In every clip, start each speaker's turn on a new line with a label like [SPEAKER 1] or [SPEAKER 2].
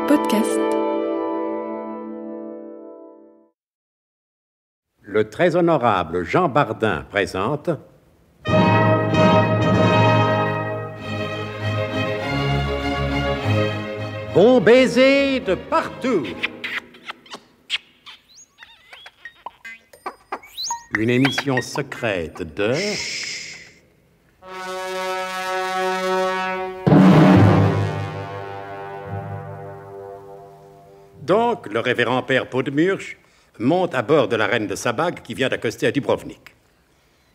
[SPEAKER 1] Podcast.
[SPEAKER 2] Le très honorable Jean Bardin présente... Bon baiser de partout. Une émission secrète de... Donc, le révérend père Podmurch monte à bord de la reine de Sabag qui vient d'accoster à Dubrovnik.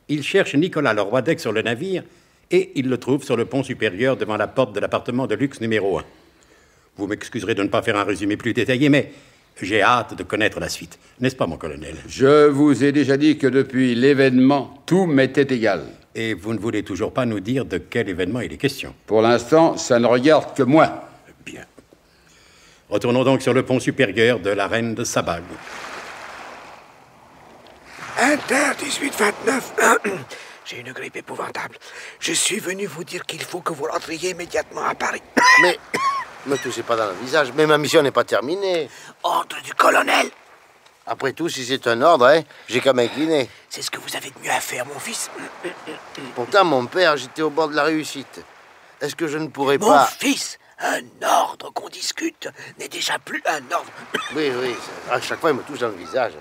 [SPEAKER 2] Il cherche Nicolas le roi d'Aix sur le navire et il le trouve sur le pont supérieur devant la porte de l'appartement de luxe numéro 1. Vous m'excuserez de ne pas faire un résumé plus détaillé, mais j'ai hâte de connaître la suite. N'est-ce pas, mon colonel?
[SPEAKER 3] Je vous ai déjà dit que depuis l'événement, tout m'était égal.
[SPEAKER 2] Et vous ne voulez toujours pas nous dire de quel événement il est question?
[SPEAKER 3] Pour l'instant, ça ne regarde que moi.
[SPEAKER 2] Bien. Retournons donc sur le pont supérieur de la reine de Sabag.
[SPEAKER 4] Inter 1829. J'ai une grippe épouvantable. Je suis venu vous dire qu'il faut que vous rentriez immédiatement à Paris.
[SPEAKER 5] Mais me touchez pas dans le visage, mais ma mission n'est pas terminée.
[SPEAKER 4] Ordre du colonel.
[SPEAKER 5] Après tout, si c'est un ordre, j'ai qu'à m'incliner.
[SPEAKER 4] C'est ce que vous avez de mieux à faire, mon fils.
[SPEAKER 5] Pourtant, mon père, j'étais au bord de la réussite. Est-ce que je ne pourrais
[SPEAKER 4] Mon
[SPEAKER 5] pas...
[SPEAKER 4] fils, un ordre qu'on discute n'est déjà plus un ordre.
[SPEAKER 5] Oui, à chaque fois, il me touche dans le visage.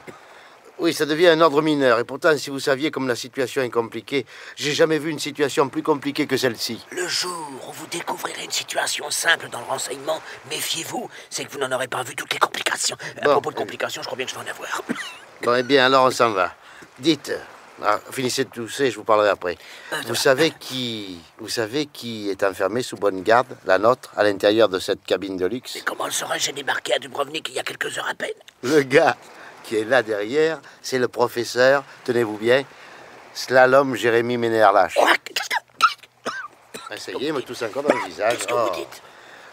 [SPEAKER 5] Oui, ça devient un ordre mineur. Et pourtant, si vous saviez comme la situation est compliquée, j'ai jamais vu une situation plus compliquée que celle-ci.
[SPEAKER 4] Le jour où vous découvrirez une situation simple dans le renseignement, méfiez-vous, c'est que vous n'en aurez pas vu toutes les complications. À propos de complications, je crois bien que je vais en avoir.
[SPEAKER 5] Bon, eh bien, alors on s'en va. Dites, finissez de tousser, je vous parlerai après. Vous savez qui est enfermé sous bonne garde, la nôtre, à l'intérieur de cette cabine de luxe?
[SPEAKER 4] Mais comment le serais-je débarqué à Dubrovnik il y a quelques heures à peine?
[SPEAKER 5] Le gars qui est là derrière, c'est le professeur, tenez-vous bien, Slalom Jérémy Ménère-Lâche. Essayez, il me tousse encore dans le visage.
[SPEAKER 4] Qu'est-ce que vous dites?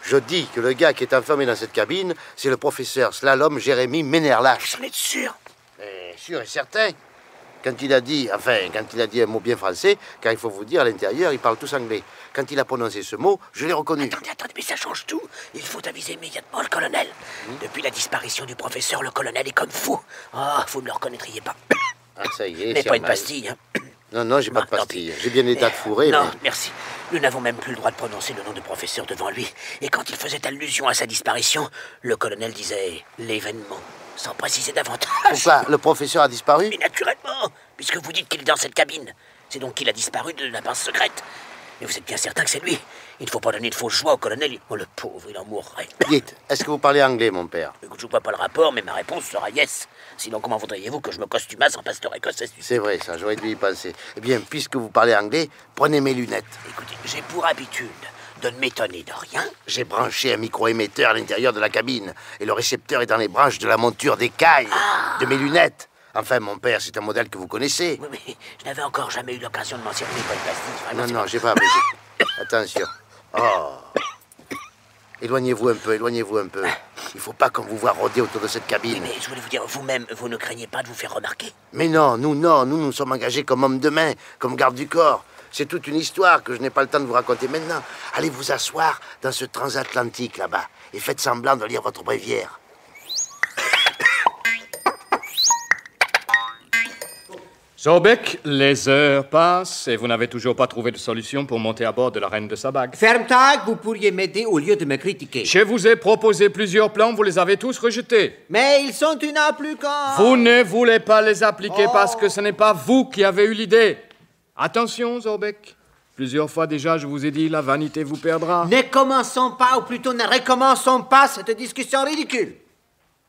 [SPEAKER 5] Je dis que le gars qui est enfermé dans cette cabine, c'est le professeur Slalom Jérémy Ménère-Lâche.
[SPEAKER 4] Vous en êtes sûr?
[SPEAKER 5] Sûr et certain. Quand il a dit un mot bien français, car il faut vous dire, à l'intérieur, ils parlent tous anglais. Quand il a prononcé ce mot, je l'ai reconnu.
[SPEAKER 4] Attendez, mais ça change tout. Il faut aviser immédiatement le colonel. Depuis la disparition du professeur, le colonel est comme fou. Oh, vous ne le reconnaîtriez pas.
[SPEAKER 5] Ah, ça y est,
[SPEAKER 4] Mais
[SPEAKER 5] c'est
[SPEAKER 4] pas une
[SPEAKER 5] normal.
[SPEAKER 4] pastille.
[SPEAKER 5] Non, j'ai pas de pastille. J'ai bien des dates fourrées,
[SPEAKER 4] Non,
[SPEAKER 5] mais...
[SPEAKER 4] merci. Nous n'avons même plus le droit de prononcer le nom de professeur devant lui. Et quand il faisait allusion à sa disparition, le colonel disait l'événement, sans préciser davantage.
[SPEAKER 5] Pourquoi? Le professeur a disparu?
[SPEAKER 4] Mais naturellement, puisque vous dites qu'il est dans cette cabine. C'est donc qu'il a disparu de la base secrète. Mais vous êtes bien certain que c'est lui. Il ne faut pas donner de fausse joie au colonel. Oh, le pauvre, il en mourrait.
[SPEAKER 5] Dites, est-ce que vous parlez anglais, mon père?
[SPEAKER 4] Écoute, je ne vois pas le rapport, mais ma réponse sera yes. Sinon, comment voudriez-vous que je me costumasse en pasteur écossais?
[SPEAKER 5] C'est vrai, ça, j'aurais dû y penser. Eh bien, puisque vous parlez anglais, prenez mes lunettes.
[SPEAKER 4] Écoutez, j'ai pour habitude de ne m'étonner de rien.
[SPEAKER 5] J'ai branché un micro-émetteur à l'intérieur de la cabine, et le récepteur est dans les branches de la monture d'écaille de mes lunettes. Enfin, mon père, c'est un modèle que vous connaissez.
[SPEAKER 4] Oui, mais je n'avais encore jamais eu l'occasion de m'en servir pour une pastille. Vraiment,
[SPEAKER 5] Non, j'ai pas apprécié. Attention. Oh. Éloignez-vous un peu. Il faut pas qu'on vous voit rôder autour de cette cabine.
[SPEAKER 4] Oui, mais je voulais vous dire, vous-même, vous ne craignez pas de vous faire remarquer?
[SPEAKER 5] Mais non, nous sommes engagés comme hommes de main, comme garde du corps. C'est toute une histoire que je n'ai pas le temps de vous raconter maintenant. Allez vous asseoir dans ce transatlantique là-bas et faites semblant de lire votre bréviaire.
[SPEAKER 6] Zorbeck, les heures passent et vous n'avez toujours pas trouvé de solution pour monter à bord de la reine de Sabag.
[SPEAKER 7] Fermtag, vous pourriez m'aider au lieu de me critiquer.
[SPEAKER 6] Je vous ai proposé plusieurs plans, vous les avez tous rejetés.
[SPEAKER 7] Mais ils sont inapplicants.
[SPEAKER 6] Vous ne voulez pas les appliquer parce que ce n'est pas vous qui avez eu l'idée. Attention, Zorbeck. Plusieurs fois déjà, je vous ai dit, la vanité vous perdra.
[SPEAKER 7] Ne commençons pas, ou plutôt ne recommençons pas cette discussion ridicule.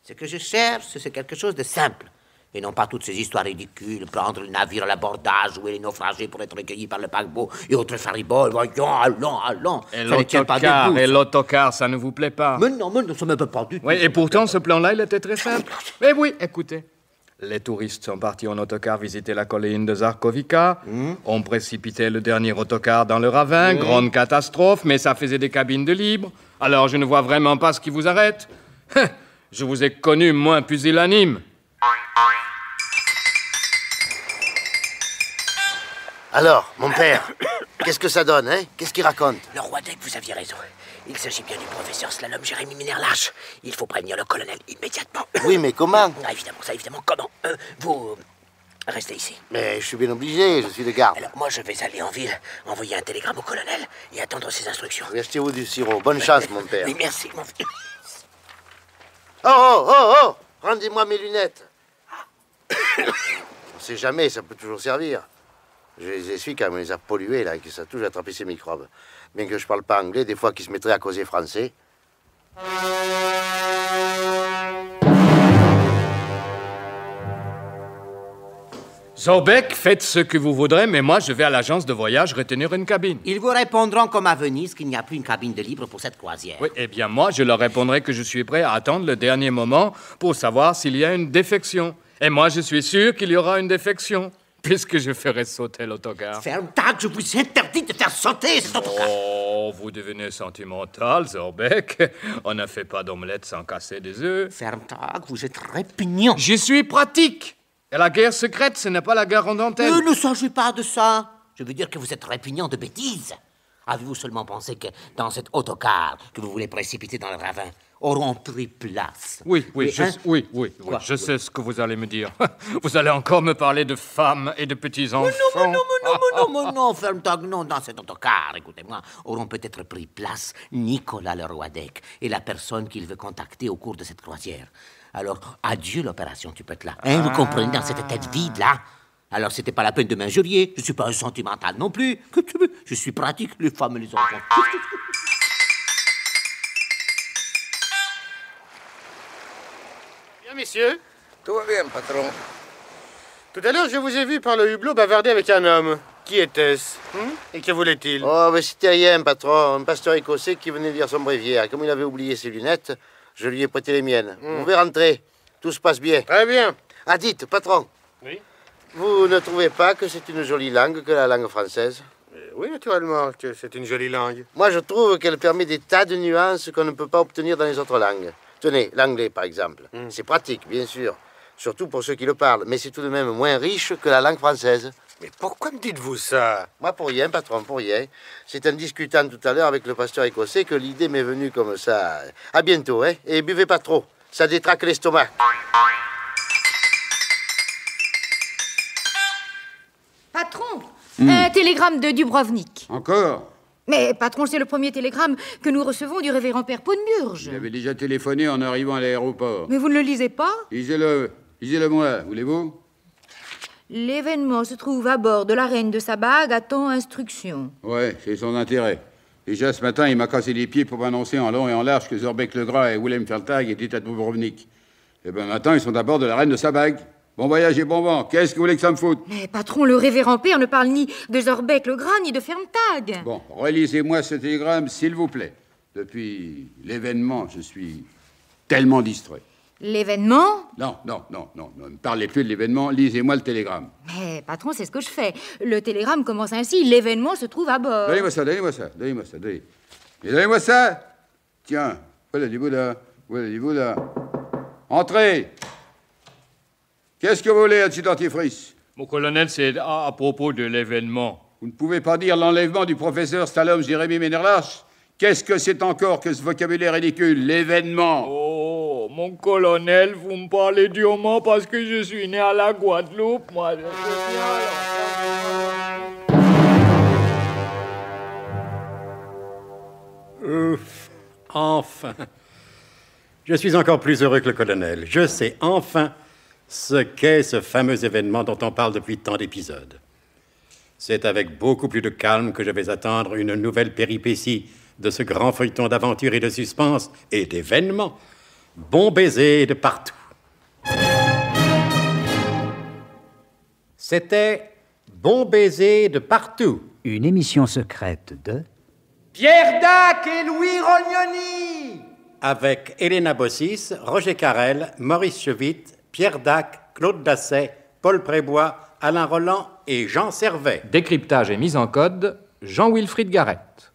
[SPEAKER 7] Ce que je cherche, c'est quelque chose de simple. Et non pas toutes ces histoires ridicules, prendre le navire à l'abordage, où les naufragés pour être recueillis par le paquebot et autres fariboles. Voyons, allons.
[SPEAKER 6] Et l'autocar, ça ne vous plaît pas?
[SPEAKER 7] Mais non, ça me plaît pas du tout.
[SPEAKER 6] Oui, et pourtant, ce plan-là, il était très simple. Mais oui, écoutez. Les touristes sont partis en autocar visiter la colline de Zarkovica. On précipitait le dernier autocar dans le ravin. Grande catastrophe, mais ça faisait des cabines de libre. Alors, je ne vois vraiment pas ce qui vous arrête. Je vous ai connu moins pusillanime.
[SPEAKER 5] Alors, mon père, Qu'est-ce que ça donne, hein? Qu'est-ce qu'il raconte?
[SPEAKER 4] Le roi Deck, vous aviez raison. Il s'agit bien du professeur Slalom Jérémy Ménère-Lâche. Il faut prévenir le colonel immédiatement.
[SPEAKER 5] Oui, mais comment?
[SPEAKER 4] Ah, évidemment, comment? Vous restez ici.
[SPEAKER 5] Mais je suis bien obligé, je suis de garde.
[SPEAKER 4] Alors, moi, je vais aller en ville, envoyer un télégramme au colonel et attendre ses instructions.
[SPEAKER 5] Oui, achetez-vous du sirop. Bonne chance, mon père.
[SPEAKER 4] Oui, merci, mon fils.
[SPEAKER 5] Oh! Rendez-moi mes lunettes. On sait jamais, ça peut toujours servir. Je les essuie quand on les a pollués, là, et que ça touche à attraper ces microbes. Bien que je parle pas anglais, des fois qu'ils se mettraient à causer français.
[SPEAKER 6] Zorbeck, faites ce que vous voudrez, mais moi, je vais à l'agence de voyage retenir une cabine.
[SPEAKER 7] Ils vous répondront comme à Venise qu'il n'y a plus une cabine de libre pour cette croisière.
[SPEAKER 6] Oui, eh bien, moi, je leur répondrai que je suis prêt à attendre le dernier moment pour savoir s'il y a une défection. Et moi, je suis sûr qu'il y aura une défection, puisque je ferai sauter l'autocar.
[SPEAKER 7] Ferme ta gueule, je vous interdis de faire sauter cet autocar.
[SPEAKER 6] Oh, vous devenez sentimental, Zorbeck. On ne fait pas d'omelette sans casser des œufs.
[SPEAKER 7] Ferme ta gueule, vous êtes répugnant.
[SPEAKER 6] Je suis pratique. Et la guerre secrète, ce n'est pas la guerre en dentelle.
[SPEAKER 7] Ne s'agit pas de ça. Je veux dire que vous êtes répugnant de bêtises. Avez-vous seulement pensé que dans cet autocar que vous voulez précipiter dans le ravin auront pris place?
[SPEAKER 6] Oui,
[SPEAKER 7] Quoi?
[SPEAKER 6] je sais ce que vous allez me dire. Vous allez encore me parler de femmes et de petits-enfants.
[SPEAKER 7] Non, ferme ta gueule, non, dans cet autocar, écoutez-moi, auront peut-être pris place Nicolas le roi Deck et la personne qu'il veut contacter au cours de cette croisière. Alors, adieu l'opération Tupet-là. Hein, vous comprenez, dans cette tête vide-là? Alors, c'était pas la peine de m'injurier. Je suis pas un sentimental non plus. Que tu veux? Je suis pratique, les femmes et les enfants.
[SPEAKER 1] Bien, messieurs.
[SPEAKER 3] Tout va bien, patron.
[SPEAKER 1] Tout à l'heure, je vous ai vu par le hublot bavarder avec un homme. Qui était-ce? Et que voulait-il?
[SPEAKER 5] Oh, mais c'était rien, patron. Un pasteur écossais qui venait lire son bréviaire. Comme il avait oublié ses lunettes, je lui ai prêté les miennes. Vous pouvez rentrer. Tout se passe bien.
[SPEAKER 1] Très bien.
[SPEAKER 5] Ah, dites, patron.
[SPEAKER 1] Oui?
[SPEAKER 5] Vous ne trouvez pas que c'est une jolie langue que la langue française?
[SPEAKER 1] Oui, naturellement, que c'est une jolie langue.
[SPEAKER 5] Moi, je trouve qu'elle permet des tas de nuances qu'on ne peut pas obtenir dans les autres langues. Tenez, l'anglais, par exemple. C'est pratique, bien sûr. Surtout pour ceux qui le parlent. Mais c'est tout de même moins riche que la langue française.
[SPEAKER 1] Mais pourquoi me dites-vous ça?
[SPEAKER 5] Moi, pour rien, patron, pour rien. C'est en discutant tout à l'heure avec le pasteur écossais que l'idée m'est venue comme ça. À bientôt, hein. Et buvez pas trop. Ça détraque l'estomac.
[SPEAKER 8] Patron, un télégramme de Dubrovnik.
[SPEAKER 3] Encore?
[SPEAKER 8] Mais patron, c'est le premier télégramme que nous recevons du révérend père Podmurge.
[SPEAKER 3] J'avais déjà téléphoné en arrivant à l'aéroport.
[SPEAKER 8] Mais vous ne le lisez pas?
[SPEAKER 3] Lisez-le moi, voulez-vous?
[SPEAKER 8] L'événement se trouve à bord de la reine de Sabag, attend instruction.
[SPEAKER 3] Ouais, c'est son intérêt. Déjà ce matin, il m'a cassé les pieds pour m'annoncer en long et en large que Zorbeck le Gras et Willem Fertag étaient à Dubrovnik. Et ben maintenant, ils sont à bord de la reine de Sabag. Bon voyage et bon vent. Qu'est-ce que vous voulez que ça me foute?
[SPEAKER 8] Mais patron, le révérend père ne parle ni de Zorbeck le Gras, ni de Fermtag.
[SPEAKER 3] Bon, relisez-moi ce télégramme, s'il vous plaît. Depuis l'événement, je suis tellement distrait.
[SPEAKER 8] L'événement?
[SPEAKER 3] Non, ne me parlez plus de l'événement, lisez-moi le télégramme.
[SPEAKER 8] Mais patron, c'est ce que je fais. Le télégramme commence ainsi, l'événement se trouve à bord.
[SPEAKER 3] Donnez-moi ça. Tiens, voilà du Bouddha. Entrez. Qu'est-ce que vous voulez, un petit dentifrice?
[SPEAKER 6] Mon colonel, c'est à propos de l'événement.
[SPEAKER 3] Vous ne pouvez pas dire l'enlèvement du professeur Slalom Jérémy Ménère-Lâche? Qu'est-ce que c'est encore que ce vocabulaire ridicule? L'événement.
[SPEAKER 6] Oh, mon colonel, vous me parlez durement parce que je suis né à la Guadeloupe, moi.
[SPEAKER 2] Enfin. Je suis encore plus heureux que le colonel. Je sais enfin ce qu'est ce fameux événement dont on parle depuis tant d'épisodes. C'est avec beaucoup plus de calme que je vais attendre une nouvelle péripétie de ce grand feuilleton d'aventure et de suspense et d'événements. Bon baiser de partout. C'était Bon baiser de partout.
[SPEAKER 9] Une émission secrète de
[SPEAKER 7] Pierre Dac et Louis Rognoni.
[SPEAKER 2] Avec Elena Bossis, Roger Carrel, Maurice Chevitte, Pierre Dac, Claude Dasset, Paul Prébois, Alain Roland et Jean Servet.
[SPEAKER 6] Décryptage et mise en code, Jean-Wilfried Garrett.